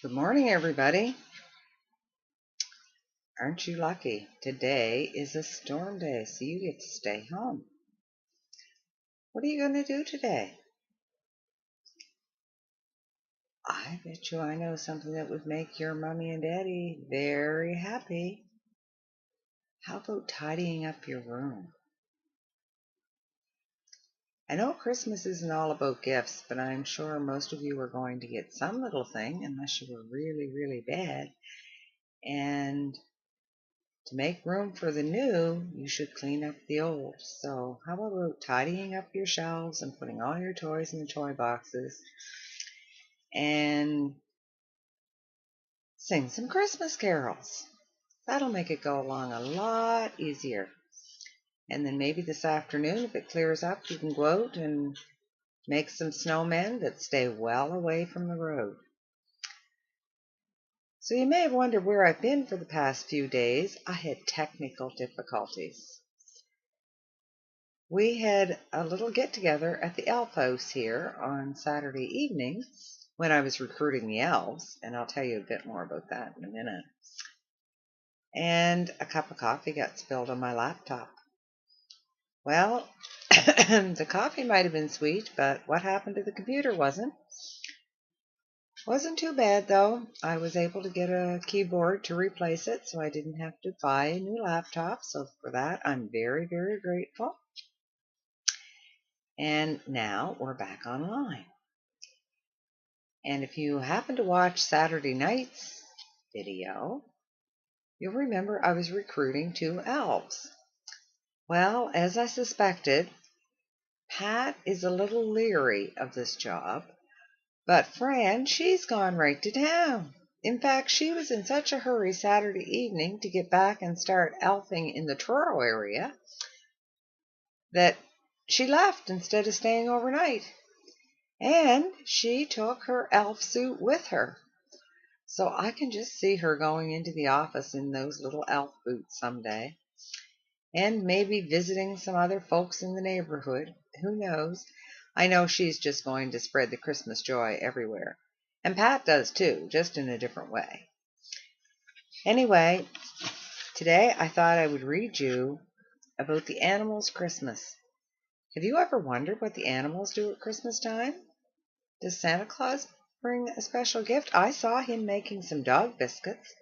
Good morning, everybody. Aren't you lucky? Today is a storm day, so you get to stay home. What are you going to do today? I bet you I know something that would make your mommy and daddy very happy. How about tidying up your room? I know Christmas isn't all about gifts, but I'm sure most of you are going to get some little thing, unless you were really, really bad. And to make room for the new, you should clean up the old. So how about tidying up your shelves and putting all your toys in the toy boxes and sing some Christmas carols. That'll make it go along a lot easier. And then maybe this afternoon, if it clears up, you can go out and make some snowmen that stay well away from the road. So you may have wondered where I've been for the past few days. I had technical difficulties. We had a little get-together at the elf house here on Saturday evening when I was recruiting the elves, and I'll tell you a bit more about that in a minute. And a cup of coffee got spilled on my laptop. Well, the coffee might have been sweet, but what happened to the computer wasn't too bad, though. I was able to get a keyboard to replace it, so I didn't have to buy a new laptop. So for that, I'm very, very grateful. And now we're back online. And if you happen to watch Saturday night's video, you'll remember I was recruiting 2 elves. Well, as I suspected, Pat is a little leery of this job, but Fran, she's gone right to town. In fact, she was in such a hurry Saturday evening to get back and start elfing in the Truro area that she left instead of staying overnight. And she took her elf suit with her. So I can just see her going into the office in those little elf boots someday. And maybe visiting some other folks in the neighborhood. Who knows? I know she's just going to spread the Christmas joy everywhere. And Pat does too, just in a different way. Anyway, today I thought I would read you about the animals' Christmas. Have you ever wondered what the animals do at Christmas time? Does Santa Claus bring a special gift? I saw him making some dog biscuits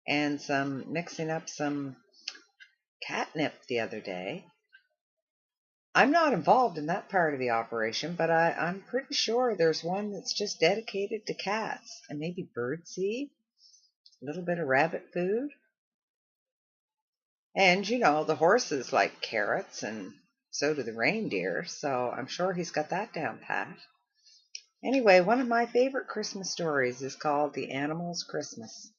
and mixing up some catnip the other day. I'm not involved in that part of the operation, but I'm pretty sure there's one that's just dedicated to cats, and maybe birdseed, a little bit of rabbit food. And the horses like carrots, and so do the reindeer, so I'm sure he's got that down pat. Anyway, one of my favorite Christmas stories is called The Animals' Christmas.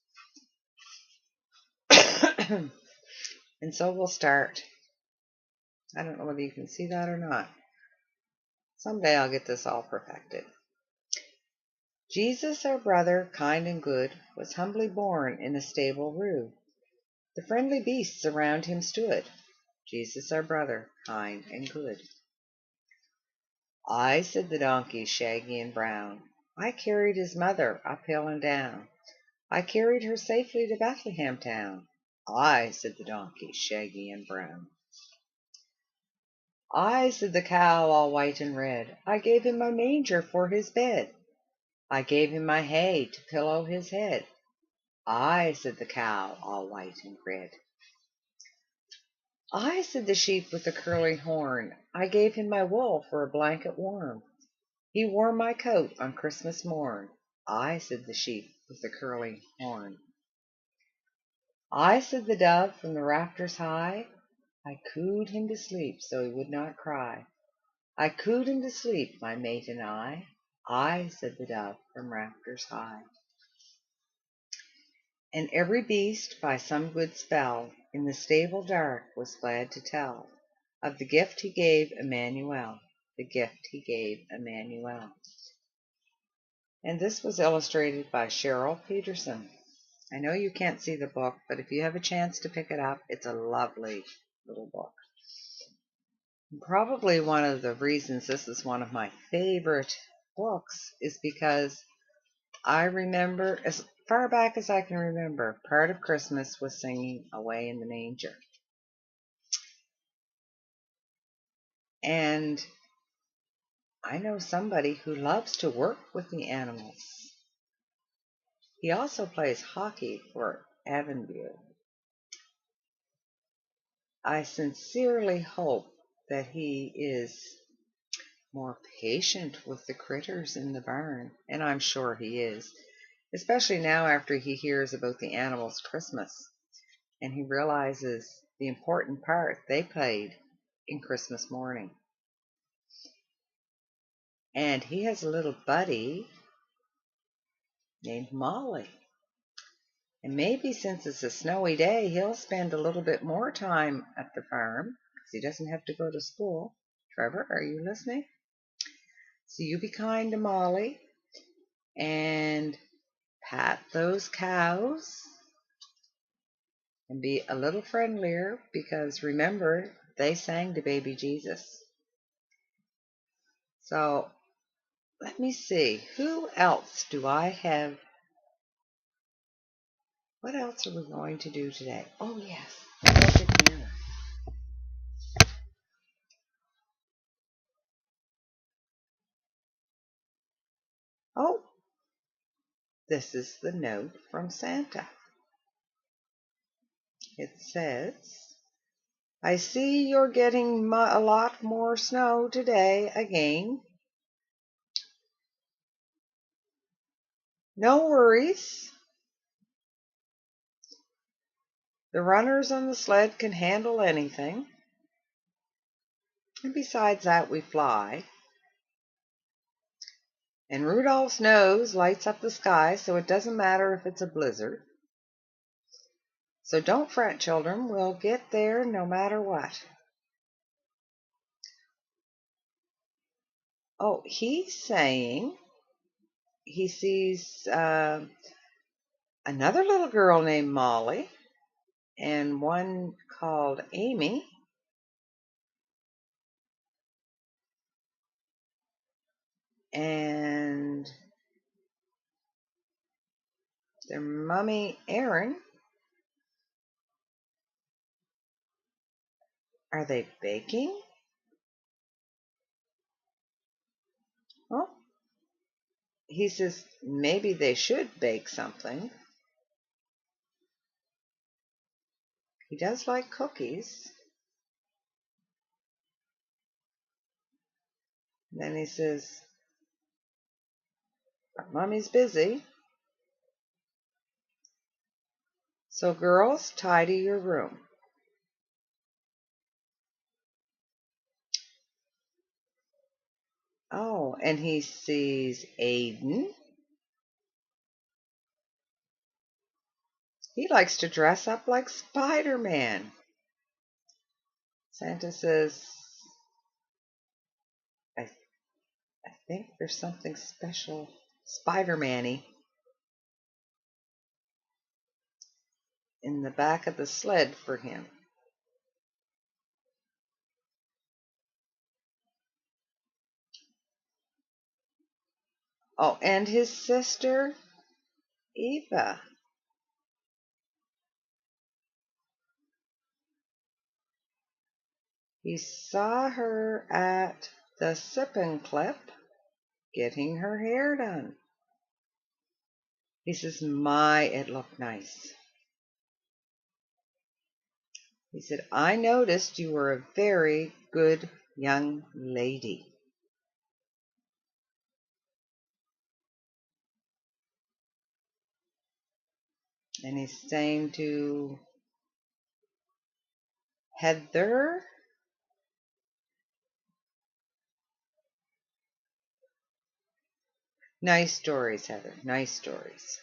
And so we'll start. I don't know whether you can see that or not. Someday I'll get this all perfected. Jesus, our brother, kind and good, was humbly born in a stable rude. The friendly beasts around him stood. Jesus, our brother, kind and good. I, said the donkey, shaggy and brown. I carried his mother up hill and down. I carried her safely to Bethlehem town. I, said the donkey, shaggy and brown. I, said the cow, all white and red. I gave him my manger for his bed. I gave him my hay to pillow his head. I, said the cow, all white and red. I, said the sheep with the curly horn. I gave him my wool for a blanket warm. He wore my coat on Christmas morn. I, said the sheep with the curly horn. I, said the dove from the rafters high. I cooed him to sleep so he would not cry. I cooed him to sleep, my mate and I. I, said the dove from rafters high. And every beast, by some good spell, in the stable dark was glad to tell of the gift he gave Emmanuel, the gift he gave Emmanuel. And this was illustrated by Cheryl Peterson. I know you can't see the book, but if you have a chance to pick it up, it's a lovely little book. Probably one of the reasons this is one of my favorite books is because I remember, as far back as I can remember, part of Christmas was singing Away in the Manger. And I know somebody who loves to work with the animals. He also plays hockey for Avonview. I sincerely hope that he is more patient with the critters in the barn, and I'm sure he is, especially now after he hears about the animals' Christmas, and he realizes the important part they played in Christmas morning. And he has a little buddy named Molly. And maybe since it's a snowy day, he'll spend a little bit more time at the farm because he doesn't have to go to school. Trevor, are you listening? So you be kind to Molly and pat those cows and be a little friendlier because remember, they sang to baby Jesus. So let me see. Who else do I have? What else are we going to do today? Oh, yes. Look at here. Oh, this is the note from Santa. It says, I see you're getting a lot more snow today again. No worries. The runners on the sled can handle anything. And besides that, we fly. And Rudolph's nose lights up the sky, so it doesn't matter if it's a blizzard. So don't fret, children. We'll get there no matter what. Oh, he's saying he sees another little girl named Molly and one called Amy. And their mummy, Erin. Are they baking? Well, he says maybe they should bake something. He does like cookies. And then he says, Mommy's busy. So girls, tidy your room. Oh, and he sees Aiden. He likes to dress up like Spider-Man. Santa says, I think there's something special Spider-Man-y in the back of the sled for him. Oh, and his sister, Eva. He saw her at the Sippin' Clip getting her hair done. He says, my, it looked nice. He said, I noticed you were a very good young lady. And he's saying to Heather, nice stories, Heather, nice stories.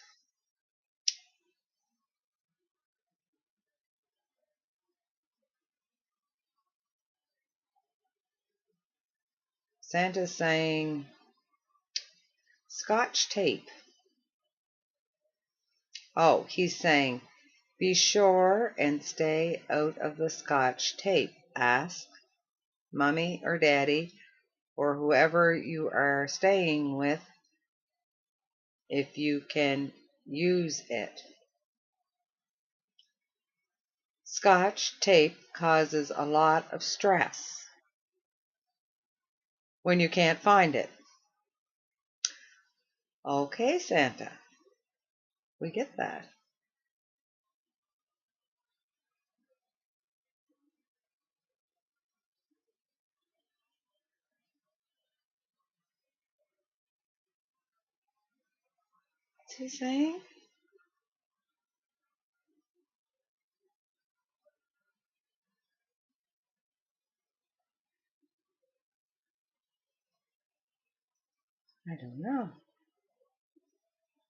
Santa's saying, Scotch tape. Oh, he's saying, be sure and stay out of the Scotch tape. Ask Mommy or Daddy or whoever you are staying with if you can use it. Scotch tape causes a lot of stress when you can't find it. Okay, Santa, we get that. What's he saying? I don't know.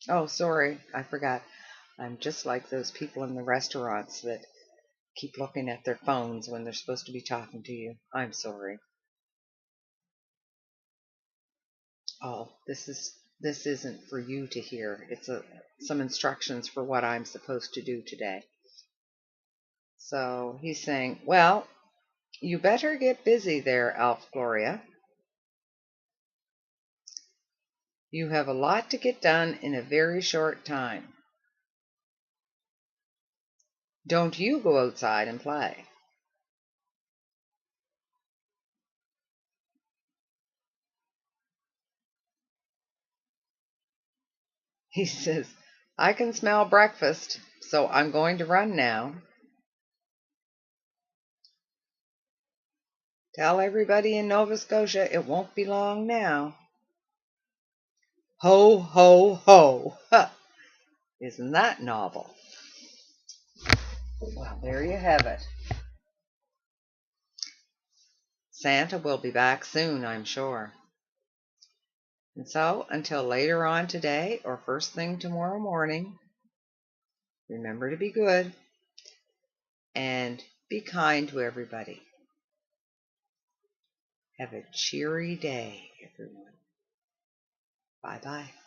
Oh, sorry, I forgot. I'm just like those people in the restaurants that keep looking at their phones when they're supposed to be talking to you. I'm sorry. Oh, this isn't for you to hear. It's some instructions for what I'm supposed to do today. So he's saying, well, you better get busy there, Alf Gloria. You have a lot to get done in a very short time. Don't you go outside and play. He says, I can smell breakfast, so I'm going to run now. Tell everybody in Nova Scotia it won't be long now. Ho, ho, ho. Huh. Isn't that novel? Well, there you have it. Santa will be back soon, I'm sure. And so, until later on today or first thing tomorrow morning, remember to be good and be kind to everybody. Have a cheery day, everyone. Bye-bye.